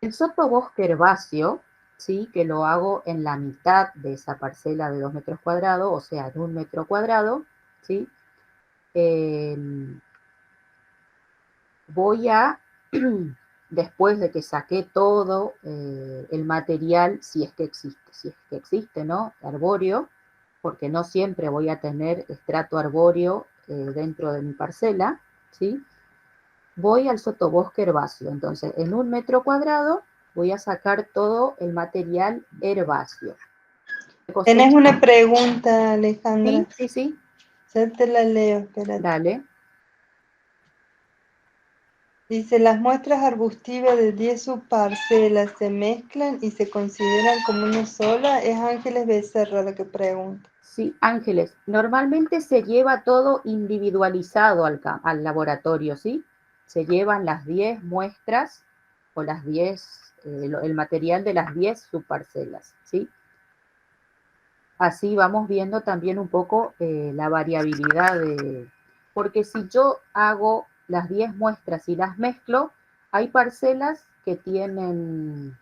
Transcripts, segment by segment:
El sotobosque herbáceo, ¿sí? Que lo hago en la mitad de esa parcela de 2 metros cuadrados, o sea, en 1 metro cuadrado, ¿sí? Eh, voy a, después de que saqué todo el material, si es que existe, ¿no? Arbóreo, porque no siempre voy a tener estrato arbóreo dentro de mi parcela, ¿sí? Voy al sotobosque herbáceo. Entonces, en 1 metro cuadrado voy a sacar todo el material herbáceo. Tenés Cosecha. una pregunta, Alejandra. Sí, sí, sí. Ya te la leo, espérate. Dale. Dice, las muestras arbustivas de 10 subparcelas se mezclan y se consideran como una sola. Es Ángeles Becerra la que pregunta. Sí, Ángeles. Normalmente se lleva todo individualizado al laboratorio, ¿sí? Se llevan las 10 muestras o las 10, el material de las 10 subparcelas, ¿sí? Así vamos viendo también un poco la variabilidad de... Porque si yo hago las 10 muestras y las mezclo, hay parcelas que tienen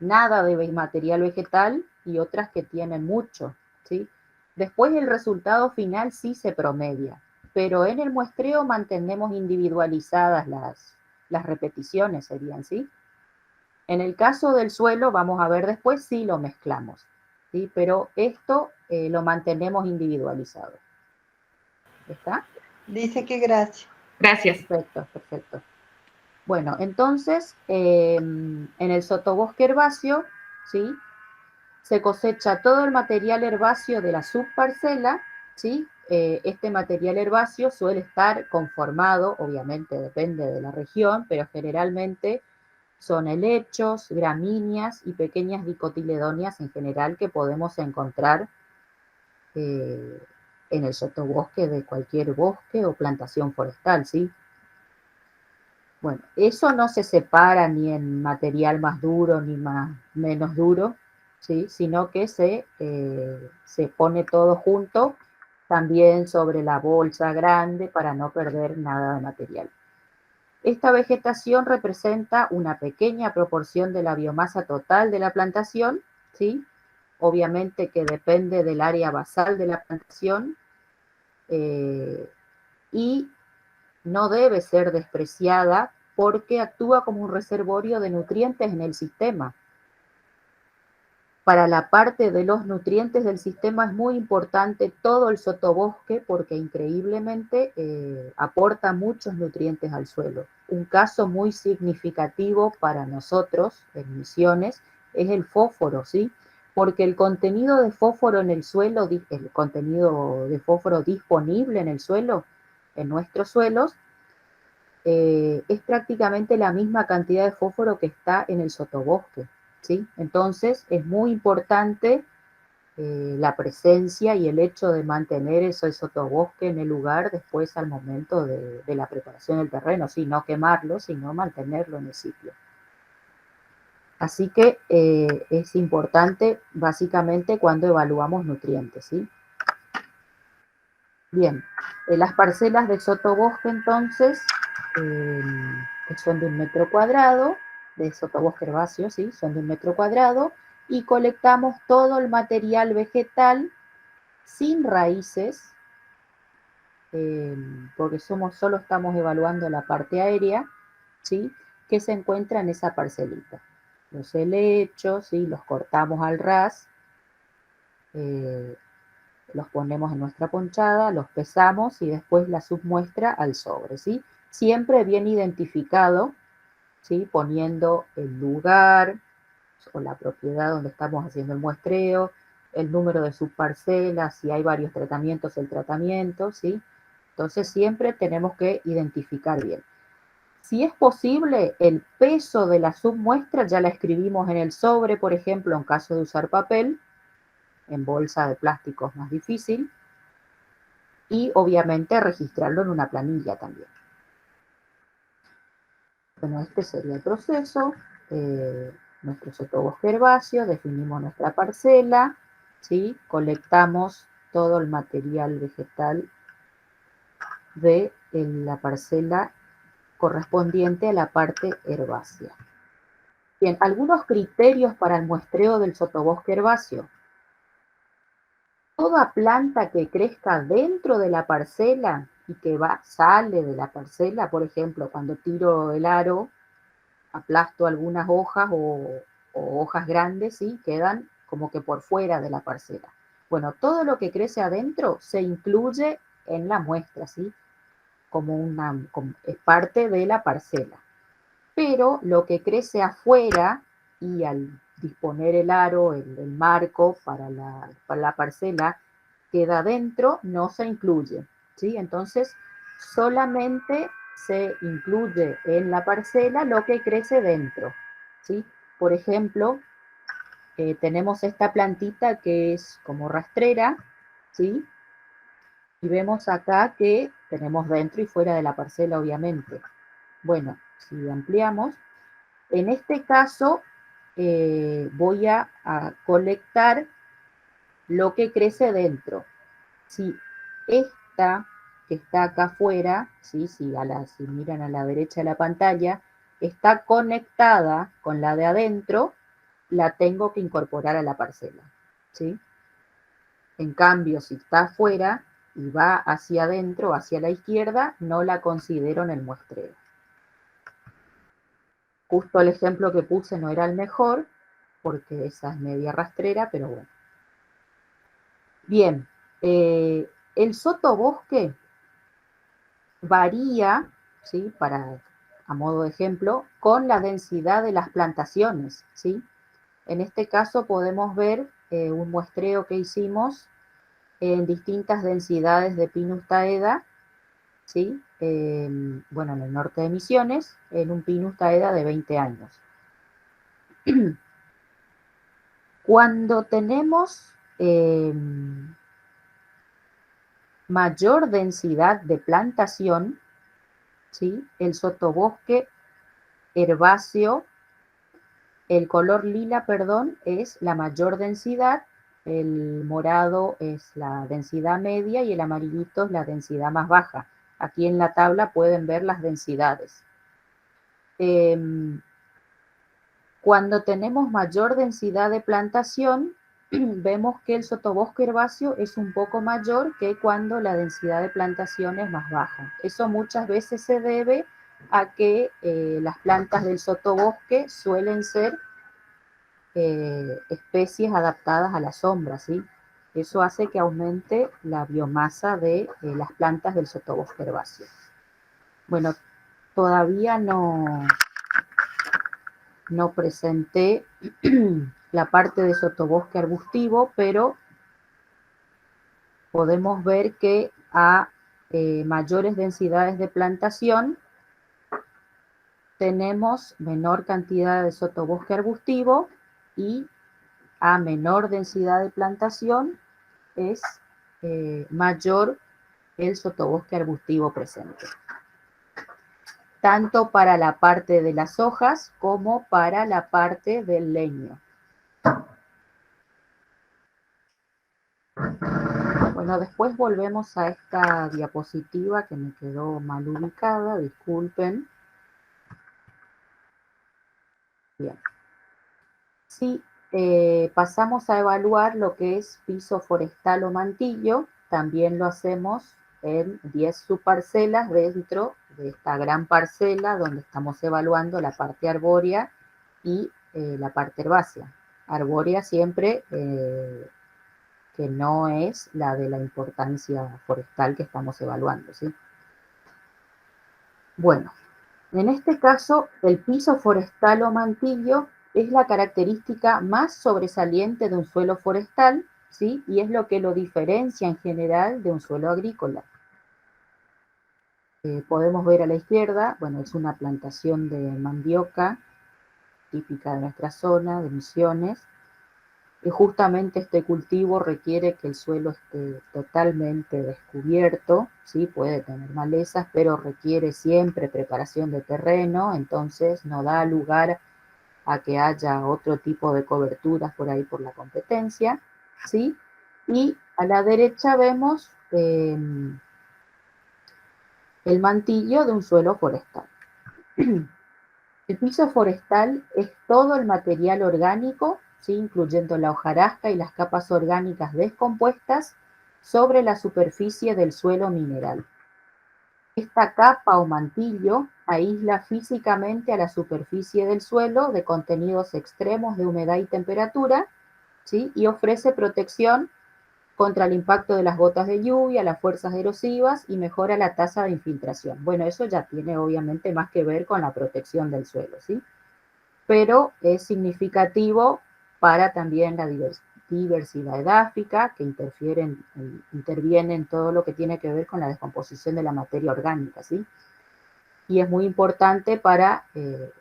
nada de material vegetal y otras que tienen mucho, ¿sí? Después el resultado final sí se promedia, pero en el muestreo mantenemos individualizadas las repeticiones, serían, ¿sí? En el caso del suelo, vamos a ver después si lo mezclamos, ¿sí? Pero esto lo mantenemos individualizado. ¿Está? Dice que gracias. Gracias. Perfecto, perfecto. Bueno, entonces, en el sotobosque herbáceo, ¿sí? Se cosecha todo el material herbáceo de la subparcela, ¿sí? Este material herbáceo suele estar conformado, obviamente depende de la región, pero generalmente son helechos, gramíneas y pequeñas dicotiledonias en general que podemos encontrar eh, en el sotobosque de cualquier bosque o plantación forestal, ¿sí? Bueno, eso no se separa ni en material más duro ni más menos duro, ¿sí? Sino que se pone todo junto también sobre la bolsa grande para no perder nada de material. Esta vegetación representa una pequeña proporción de la biomasa total de la plantación, ¿sí? Obviamente que depende del área basal de la plantación eh, y no debe ser despreciada porque actúa como un reservorio de nutrientes en el sistema. Para la parte de los nutrientes del sistema es muy importante todo el sotobosque porque increíblemente aporta muchos nutrientes al suelo. Un caso muy significativo para nosotros en Misiones es el fósforo, ¿sí? Porque el contenido de fósforo en el suelo, el contenido de fósforo disponible en el suelo, en nuestros suelos, es prácticamente la misma cantidad de fósforo que está en el sotobosque, ¿sí? Entonces es muy importante la presencia y el hecho de mantener ese sotobosque en el lugar después al momento de la preparación del terreno, ¿sí? No quemarlo, sino mantenerlo en el sitio. Así que es importante básicamente cuando evaluamos nutrientes, ¿sí? Bien, las parcelas de sotobosque entonces, que son de 1 metro cuadrado, de sotobosque herbáceo, ¿sí? Son de 1 metro cuadrado, y colectamos todo el material vegetal sin raíces, porque solo estamos evaluando la parte aérea, ¿sí? Que se encuentra en esa parcelita. Los helechos, ¿sí? Los cortamos al ras, eh, los ponemos en nuestra ponchada, los pesamos y después la submuestra al sobre, ¿sí? Siempre bien identificado, ¿sí? Poniendo el lugar o la propiedad donde estamos haciendo el muestreo, el número de subparcelas, si hay varios tratamientos, el tratamiento, ¿sí? Entonces siempre tenemos que identificar bien. Si es posible, el peso de la submuestra ya la escribimos en el sobre, por ejemplo, en caso de usar papel, en bolsa de plástico es más difícil, y obviamente registrarlo en una planilla también. Bueno, este sería el proceso. Nuestro sotobosque herbáceo, definimos nuestra parcela, ¿sí? Colectamos todo el material vegetal de la parcela correspondiente a la parte herbácea. Bien, algunos criterios para el muestreo del sotobosque herbáceo. Toda planta que crezca dentro de la parcela y que sale de la parcela, por ejemplo, cuando tiro el aro, aplasto algunas hojas o hojas grandes, ¿sí? Quedan como que por fuera de la parcela. Bueno, todo lo que crece adentro se incluye en la muestra, ¿sí? Como es parte de la parcela. Pero lo que crece afuera y al disponer el aro, el marco para la parcela, queda dentro, no se incluye, ¿sí? Entonces, solamente se incluye en la parcela lo que crece dentro, ¿sí? Por ejemplo, tenemos esta plantita que es como rastrera, ¿sí? Y vemos acá que tenemos dentro y fuera de la parcela, obviamente. Bueno, si ampliamos, en este caso voy a colectar lo que crece dentro. Si esta que está acá afuera, ¿sí? Si miran a la derecha de la pantalla, está conectada con la de adentro, la tengo que incorporar a la parcela, ¿sí? En cambio, si está afuera y va hacia adentro, hacia la izquierda, no la considero en el muestreo. Justo el ejemplo que puse no era el mejor, porque esa es media rastrera, pero bueno. Bien, el sotobosque varía, ¿sí? A modo de ejemplo, con la densidad de las plantaciones, ¿sí? En este caso podemos ver un muestreo que hicimos en distintas densidades de Pinus taeda, ¿sí? Bueno, en el norte de Misiones, en un Pinus taeda de 20 años. Cuando tenemos mayor densidad de plantación, ¿sí? El sotobosque herbáceo, el color lila, perdón, es la mayor densidad, el morado es la densidad media y el amarillito es la densidad más baja. Aquí en la tabla pueden ver las densidades. Cuando tenemos mayor densidad de plantación, vemos que el sotobosque herbáceo es un poco mayor que cuando la densidad de plantación es más baja. Eso muchas veces se debe a que las plantas del sotobosque suelen ser especies adaptadas a la sombra, ¿sí? Eso hace que aumente la biomasa de las plantas del sotobosque herbáceo. Bueno, todavía no presenté la parte de sotobosque arbustivo, pero podemos ver que a mayores densidades de plantación tenemos menor cantidad de sotobosque arbustivo y a menor densidad de plantación es mayor el sotobosque arbustivo presente, tanto para la parte de las hojas como para la parte del leño. Bueno, después volvemos a esta diapositiva que me quedó mal ubicada, disculpen. Bien. Si pasamos a evaluar lo que es piso forestal o mantillo, también lo hacemos en 10 subparcelas dentro de esta gran parcela donde estamos evaluando la parte arbórea y la parte herbácea. Arbórea siempre que no es la de la importancia forestal que estamos evaluando, ¿sí? Bueno, en este caso, el piso forestal o mantillo es la característica más sobresaliente de un suelo forestal, ¿sí? Y es lo que lo diferencia en general de un suelo agrícola. Podemos ver a la izquierda, bueno, es una plantación de mandioca, típica de nuestra zona, de Misiones, y justamente este cultivo requiere que el suelo esté totalmente descubierto, ¿sí? Puede tener malezas, pero requiere siempre preparación de terreno, entonces no da lugar a que haya otro tipo de coberturas por ahí por la competencia, ¿sí? Y a la derecha vemos el mantillo de un suelo forestal. El piso forestal es todo el material orgánico, ¿sí? Incluyendo la hojarasca y las capas orgánicas descompuestas sobre la superficie del suelo mineral. Esta capa o mantillo aísla físicamente a la superficie del suelo de contenidos extremos de humedad y temperatura, ¿sí? Y ofrece protección contra el impacto de las gotas de lluvia, las fuerzas erosivas y mejora la tasa de infiltración. Bueno, eso ya tiene obviamente más que ver con la protección del suelo, ¿sí? Pero es significativo para también la diversidad edáfica que interviene en todo lo que tiene que ver con la descomposición de la materia orgánica, ¿sí? Y es muy importante para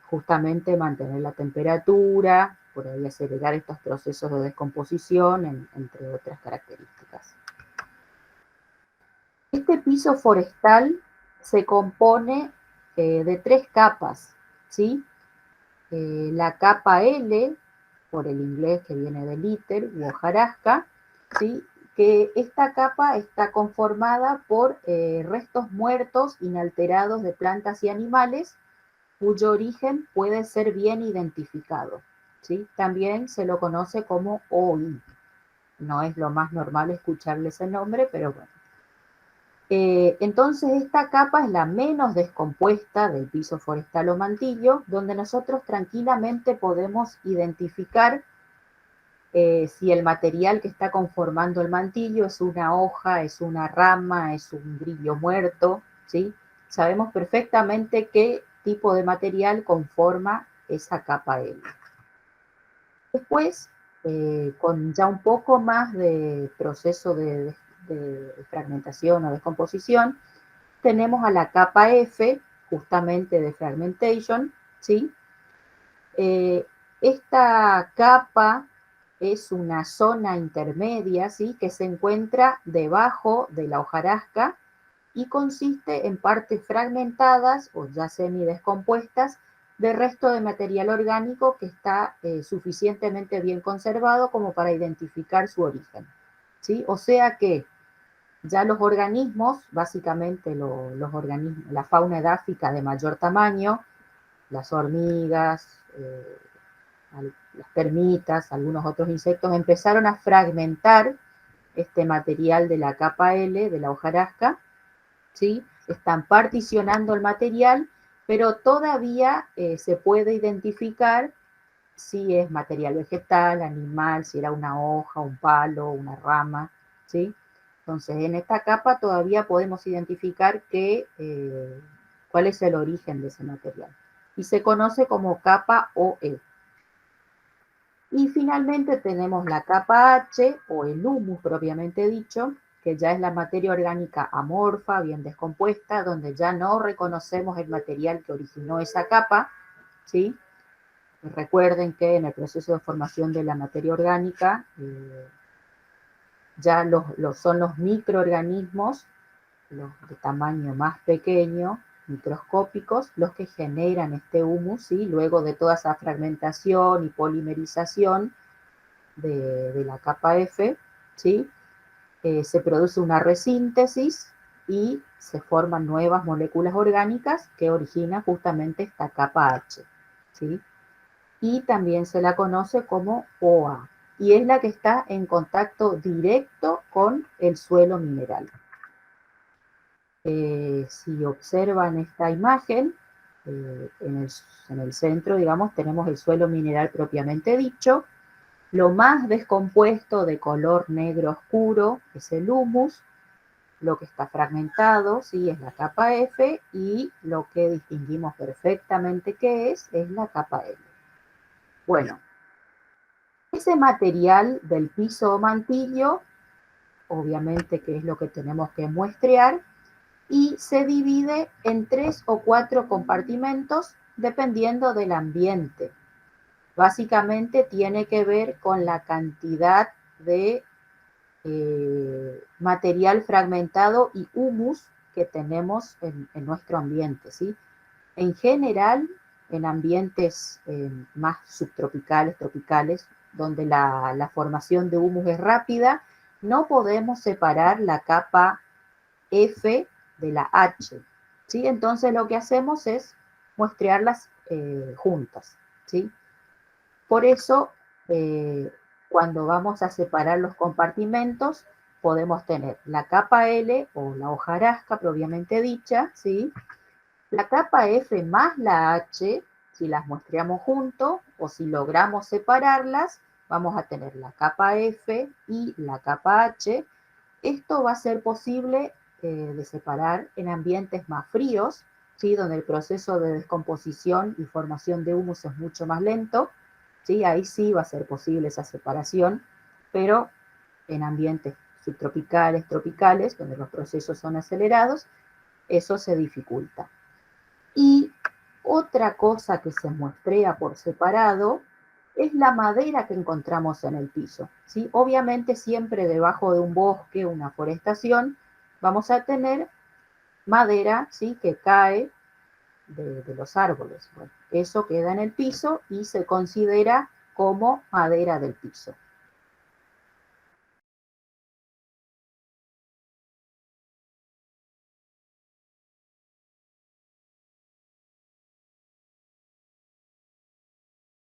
justamente mantener la temperatura, por ahí acelerar estos procesos de descomposición, entre otras características. Este piso forestal se compone de 3 capas, ¿sí? La capa L, por el inglés que viene de litter u hojarasca, ¿sí? Que esta capa está conformada por restos muertos inalterados de plantas y animales cuyo origen puede ser bien identificado, ¿sí? También se lo conoce como OI. No es lo más normal escucharle ese nombre, pero bueno. Entonces esta capa es la menos descompuesta del piso forestal o mantillo, donde nosotros tranquilamente podemos identificar si el material que está conformando el mantillo es una hoja, es una rama, es un grillo muerto, ¿sí? Sabemos perfectamente qué tipo de material conforma esa capa L. Después, con ya un poco más de proceso de fragmentación o descomposición, tenemos a la capa F, justamente de fragmentation, ¿sí? Esta capa es una zona intermedia, ¿sí? Que se encuentra debajo de la hojarasca y consiste en partes fragmentadas o ya semidescompuestas de resto de material orgánico que está suficientemente bien conservado como para identificar su origen, ¿sí? O sea que ya los organismos, básicamente los organismos, la fauna edáfica de mayor tamaño, las hormigas, las termitas, algunos otros insectos, empezaron a fragmentar este material de la capa L, de la hojarasca, ¿sí? Están particionando el material, pero todavía se puede identificar si es material vegetal, animal, si era una hoja, un palo, una rama, ¿sí? Entonces, en esta capa todavía podemos identificar cuál es el origen de ese material. Y se conoce como capa OE. Y finalmente tenemos la capa H, o el humus propiamente dicho, que ya es la materia orgánica amorfa, bien descompuesta, donde ya no reconocemos el material que originó esa capa, ¿sí? Recuerden que en el proceso de formación de la materia orgánica ya son los microorganismos, los de tamaño más pequeño, microscópicos, los que generan este humus, ¿sí? Luego de toda esa fragmentación y polimerización de la capa F, ¿sí? Se produce una resíntesis y se forman nuevas moléculas orgánicas que originan justamente esta capa H, ¿sí? Y también se la conoce como OA, y es la que está en contacto directo con el suelo mineral. Si observan esta imagen, en el centro, digamos, tenemos el suelo mineral propiamente dicho. Lo más descompuesto de color negro oscuro es el humus, lo que está fragmentado, sí, es la capa F, y lo que distinguimos perfectamente que es la capa L. Bueno, ese material del piso o mantillo, obviamente que es lo que tenemos que muestrear, y se divide en 3 o 4 compartimentos dependiendo del ambiente. Básicamente tiene que ver con la cantidad de material fragmentado y humus que tenemos en nuestro ambiente, ¿sí? En general, en ambientes más subtropicales, tropicales, donde la formación de humus es rápida, no podemos separar la capa F de la H, ¿sí? Entonces lo que hacemos es muestrearlas juntas, ¿sí? Por eso, cuando vamos a separar los compartimentos, podemos tener la capa L o la hojarasca propiamente dicha, ¿sí? La capa F más la H, si las muestreamos juntos o si logramos separarlas, vamos a tener la capa F y la capa H. Esto va a ser posible de separar en ambientes más fríos, ¿sí? Donde el proceso de descomposición y formación de humus es mucho más lento, ¿sí? Ahí sí va a ser posible esa separación, pero en ambientes subtropicales, tropicales, donde los procesos son acelerados, eso se dificulta. Y otra cosa que se muestrea por separado es la madera que encontramos en el piso, ¿sí? Obviamente siempre debajo de un bosque, una forestación, vamos a tener madera, ¿sí? Que cae de los árboles. Bueno, eso queda en el piso y se considera como madera del piso.